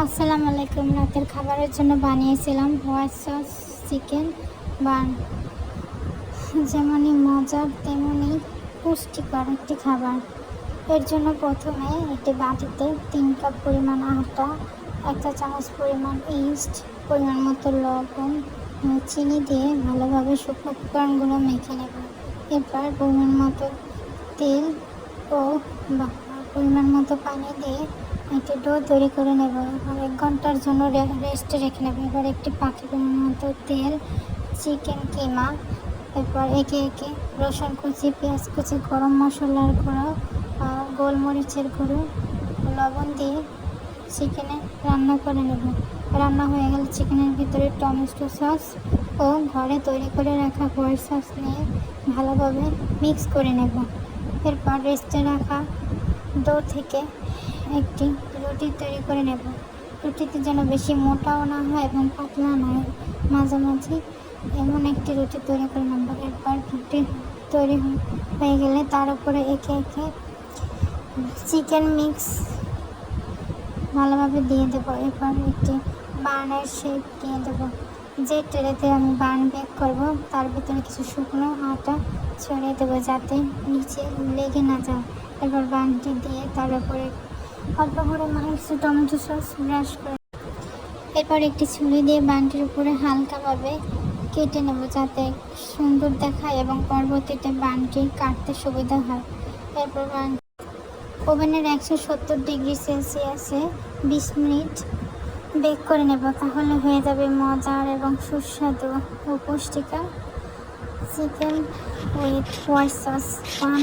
আসসালামু আলাইকুম। রাতের খাবারের জন্য বানিয়েছিলাম হোয়াইট সস চিকেন বান। যেমনই মজার তেমনই পুষ্টিকর একটি খাবার। এর জন্য প্রথমে একটি বাটিতে 3 কাপ পরিমাণ আটা, 1 চা চামচ পরিমাণ ইস্ট, পরিমাণ মতো লবণ, চিনি দিয়ে ভালোভাবে শুকনো উপকরণগুলো মেখে নেব। এরপর পরিমাণ মতো তেল ও পরিমাণ মতো পানি দিয়ে একটি ডো তৈরি করে নেব। এবার 1 ঘন্টার জন্য রেস্টে রেখে নেব। এবার একটি পাত্রে পরিমাণ মতো তেল, চিকেন কিমা, এরপর একে একে রসুন কুচি, পেঁয়াজ কুচি, গরম মশলার গুঁড়ো, গোলমরিচের গুঁড়ো, লবণ দিয়ে চিকেনে রান্না করে নেব। রান্না হয়ে গেলে চিকেনের ভিতরে টমেটো সস ও ঘরে তৈরি করে রাখা হোয়াইট সস নিয়ে ভালোভাবে মিক্স করে নেব। এরপর রেস্টে রাখা ডো থেকে একটি রুটি তৈরি করে নেব। রুটিতে যেন বেশি মোটাও না হয় এবং পাতলা না হয়, মাঝামাঝি এমন একটি রুটি তৈরি করে নেব। এরপর রুটি তৈরি হয়ে গেলে তার উপরে একে একে চিকেন মিক্স ভালোভাবে দিয়ে দেবো। এরপর একটি বার্নের শেপ দিয়ে দেবো। যে ট্রেতে আমি বার্ন বেক করব তার ভিতরে কিছু শুকনো আটা ছড়িয়ে দেবো যাতে নিচে লেগে না যায়। এরপর বার্নটি দিয়ে তার উপরে অল্প পরিমাণে কিছু টমেটো সস ব্রাশ করে এরপর একটি ছুরি দিয়ে বানটির উপরে হালকাভাবে কেটে নেব যাতে সুন্দর দেখায় এবং পরবর্তীতে বানটি কাটতে সুবিধা হয়। এরপর ওভেনের 170 ডিগ্রি সেলসিয়াসে 20 মিনিট বেক করে নেব। তাহলে হয়ে যাবে মজার এবং সুস্বাদু ও পুষ্টিকর chicken with white sauce bun.